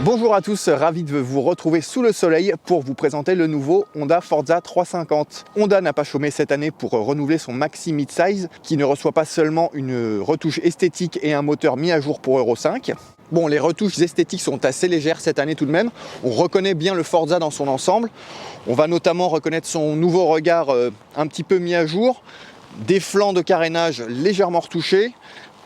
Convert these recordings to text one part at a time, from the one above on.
Bonjour à tous, ravi de vous retrouver sous le soleil pour vous présenter le nouveau Honda Forza 350. Honda n'a pas chômé cette année pour renouveler son Maxi Midsize qui ne reçoit pas seulement une retouche esthétique et un moteur mis à jour pour Euro 5. Bon, les retouches esthétiques sont assez légères cette année tout de même. On reconnaît bien le Forza dans son ensemble. On va notamment reconnaître son nouveau regard un petit peu mis à jour, des flancs de carénage légèrement retouchés.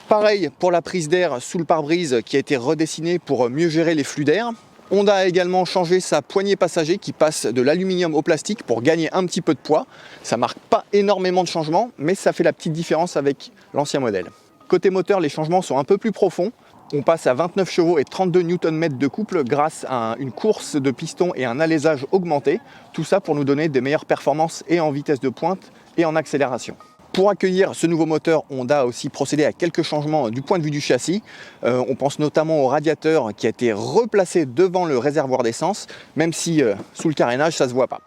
Pareil pour la prise d'air sous le pare-brise qui a été redessinée pour mieux gérer les flux d'air. Honda a également changé sa poignée passager qui passe de l'aluminium au plastique pour gagner un petit peu de poids. Ça marque pas énormément de changements, mais ça fait la petite différence avec l'ancien modèle. Côté moteur, les changements sont un peu plus profonds. On passe à 29 chevaux et 32 Nm de couple grâce à une course de piston et un alésage augmenté. Tout ça pour nous donner des meilleures performances et en vitesse de pointe et en accélération. Pour accueillir ce nouveau moteur, Honda a aussi procédé à quelques changements du point de vue du châssis. On pense notamment au radiateur qui a été replacé devant le réservoir d'essence, même si sous le carénage ça ne se voit pas.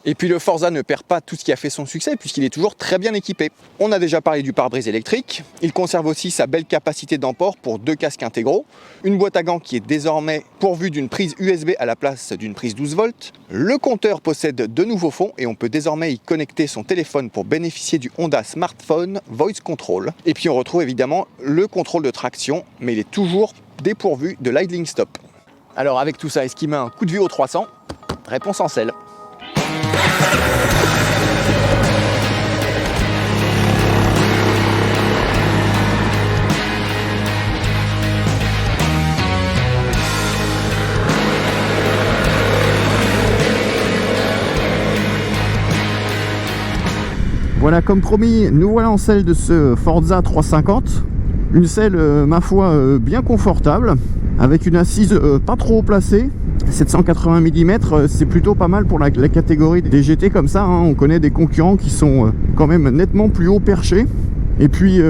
Et puis le Forza ne perd pas tout ce qui a fait son succès puisqu'il est toujours très bien équipé. On a déjà parlé du pare-brise électrique, il conserve aussi sa belle capacité d'emport pour 2 casques intégraux, une boîte à gants qui est désormais pourvue d'une prise USB à la place d'une prise 12 volts. Le compteur possède de nouveaux fonds et on peut désormais y connecter son téléphone pour bénéficier du Honda Smartphone Voice Control. Et puis on retrouve évidemment le contrôle de traction, mais il est toujours dépourvu de l'idling stop. Alors avec tout ça, est-ce qu'il met un coup de vue au 300 ? Réponse en selle. Voilà, comme promis, nous voilà en selle de ce Forza 350. Une selle, ma foi, bien confortable, avec une assise pas trop haut placée. 780 mm, c'est plutôt pas mal pour la catégorie des GT comme ça, hein. On connaît des concurrents qui sont quand même nettement plus haut perchés. Et puis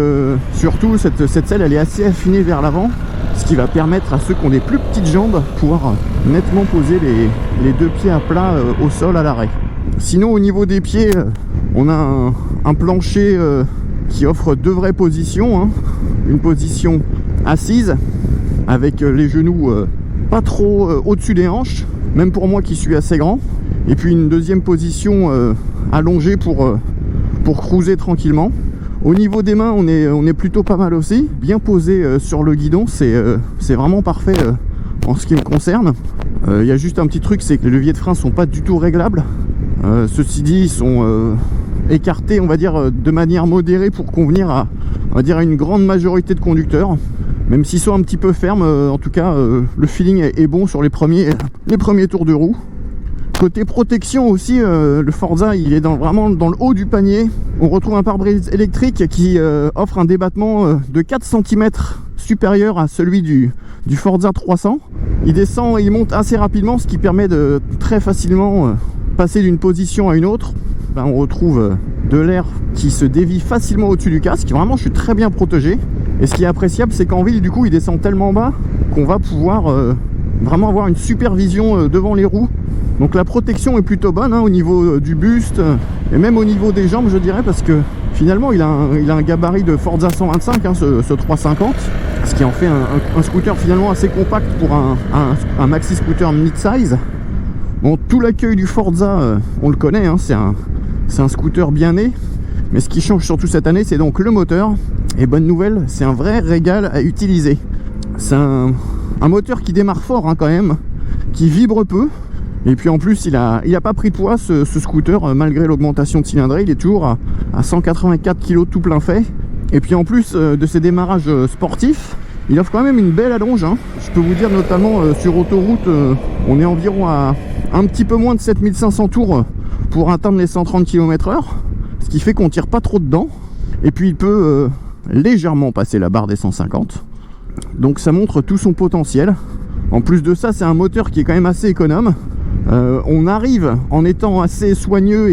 surtout, cette selle, elle est assez affinée vers l'avant, ce qui va permettre à ceux qui ont des plus petites jambes pouvoir nettement poser les deux pieds à plat au sol à l'arrêt. Sinon, au niveau des pieds, on a un plancher qui offre deux vraies positions, hein. Une position assise avec les genoux pas trop au-dessus des hanches, même pour moi qui suis assez grand, et puis une deuxième position allongée pour cruiser tranquillement. Au niveau des mains, on est plutôt pas mal aussi, bien posé sur le guidon, c'est vraiment parfait en ce qui me concerne. Il y a juste un petit truc, c'est que les leviers de frein sont pas du tout réglables. Ceci dit, ils sont écartés, on va dire, de manière modérée pour convenir à, on va dire, à une grande majorité de conducteurs. Même s'ils sont un petit peu fermes, en tout cas, le feeling est bon sur les premiers tours de roue. Côté protection aussi, le Forza, il est vraiment dans le haut du panier. On retrouve un pare-brise électrique qui offre un débattement de 4 cm supérieur à celui du Forza 300. Il descend et il monte assez rapidement, ce qui permet de très facilement passer d'une position à une autre. On retrouve de l'air qui se dévie facilement au-dessus du casque. Vraiment, je suis très bien protégé. Et ce qui est appréciable, c'est qu'en ville, du coup, il descend tellement bas qu'on va pouvoir vraiment avoir une super vision devant les roues. Donc la protection est plutôt bonne, hein, au niveau du buste et même au niveau des jambes, je dirais, parce que finalement, il a un gabarit de Forza 125, hein, ce 350, ce qui en fait un scooter finalement assez compact pour un maxi scooter mid-size. Bon, tout l'accueil du Forza, on le connaît, hein, c'est un scooter bien né. Mais ce qui change surtout cette année, c'est donc le moteur. Et bonne nouvelle, c'est un vrai régal à utiliser. C'est un moteur qui démarre fort, hein, quand même, qui vibre peu. Et puis en plus, il a pas pris de poids, ce scooter, malgré l'augmentation de cylindrée. Il est toujours à 184 kg tout plein fait. Et puis en plus de ses démarrages sportifs, il offre quand même une belle allonge, hein. Je peux vous dire, notamment sur autoroute, on est environ à un petit peu moins de 7500 tours pour atteindre les 130 km/h. Ce qui fait qu'on tire pas trop dedans. Et puis il peut légèrement passer la barre des 150. Donc ça montre tout son potentiel. En plus de ça, c'est un moteur qui est quand même assez économe. On arrive, en étant assez soigneux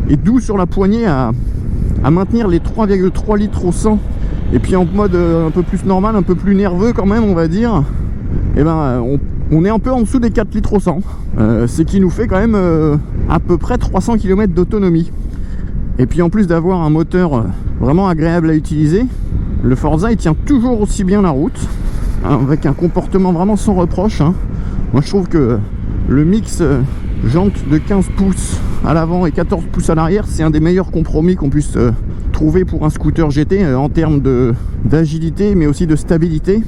et doux sur la poignée, à maintenir les 3,3 litres au 100. Et puis en mode un peu plus normal, un peu plus nerveux quand même, on va dire, et ben on est un peu en dessous des 4 litres au 100. Ce qui nous fait quand même à peu près 300 km d'autonomie. Et puis en plus d'avoir un moteur vraiment agréable à utiliser, le Forza il tient toujours aussi bien la route. avec un comportement vraiment sans reproche, hein. Moi je trouve que le mix jante de 15 pouces à l'avant et 14 pouces à l'arrière, c'est un des meilleurs compromis qu'on puisse trouver pour un scooter GT en termes d'agilité mais aussi de stabilité.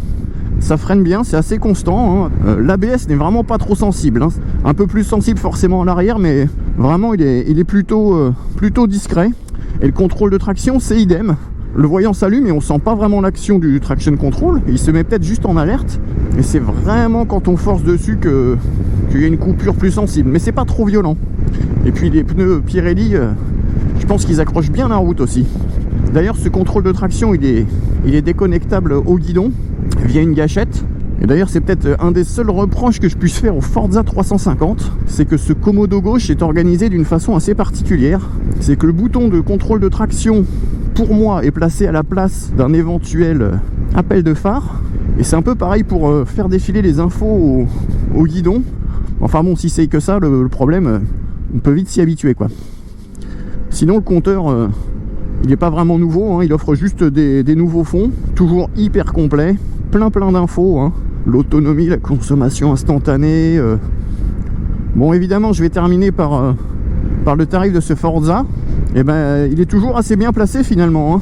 Ça freine bien, c'est assez constant, hein. L'ABS n'est vraiment pas trop sensible, hein. Un peu plus sensible forcément à l'arrière, mais vraiment il est plutôt discret. Et le contrôle de traction, c'est idem. Le voyant s'allume et on sent pas vraiment l'action du traction control. Il se met peut-être juste en alerte. Et c'est vraiment quand on force dessus qu'il y a une coupure plus sensible. Mais c'est pas trop violent. Et puis les pneus Pirelli, je pense qu'ils accrochent bien la route aussi. D'ailleurs, ce contrôle de traction, il est déconnectable au guidon via une gâchette. Et d'ailleurs, c'est peut-être un des seuls reproches que je puisse faire au Forza 350, c'est que ce commodo gauche est organisé d'une façon assez particulière. C'est que le bouton de contrôle de traction, pour moi, est placé à la place d'un éventuel appel de phare. Et c'est un peu pareil pour faire défiler les infos au guidon. Enfin bon, si c'est que ça, le problème, on peut vite s'y habituer, quoi. Sinon, le compteur, il n'est pas vraiment nouveau, hein. Il offre juste des nouveaux fonds, toujours hyper complet, plein d'infos, hein. L'autonomie, la consommation instantanée. Bon, évidemment, je vais terminer par le tarif de ce Forza. Et ben, il est toujours assez bien placé finalement, hein.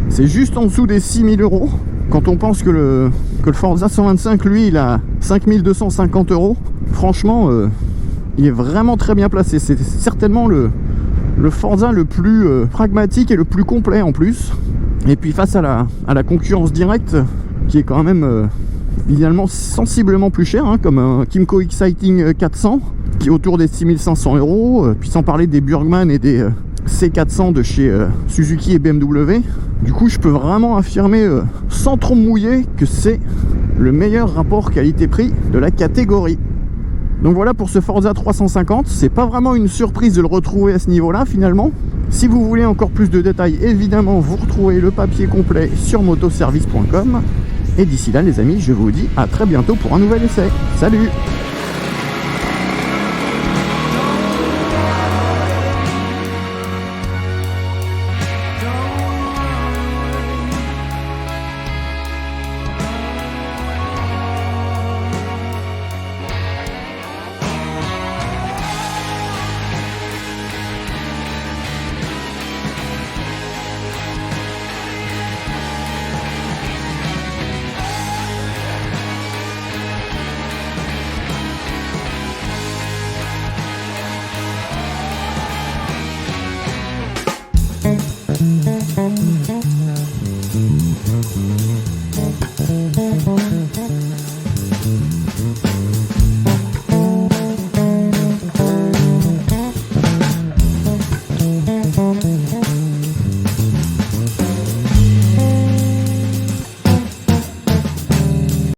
C'est juste en dessous des 6 000 €. Quand on pense que le Forza 125, lui, il a 5 250 €. Franchement, il est vraiment très bien placé. C'est certainement le Forza le plus pragmatique et le plus complet en plus. Et puis face à la concurrence directe, qui est quand même finalement sensiblement plus cher, hein, comme un Kymco Exciting 400, qui est autour des 6 500 €. Puis sans parler des Burgman et des C400 de chez Suzuki et BMW. Du coup, je peux vraiment affirmer sans trop me mouiller que c'est le meilleur rapport qualité-prix de la catégorie. Donc voilà pour ce Forza 350. C'est pas vraiment une surprise de le retrouver à ce niveau-là finalement. Si vous voulez encore plus de détails, évidemment, vous retrouvez le papier complet sur motoservice.com. Et d'ici là, les amis, je vous dis à très bientôt pour un nouvel essai. Salut!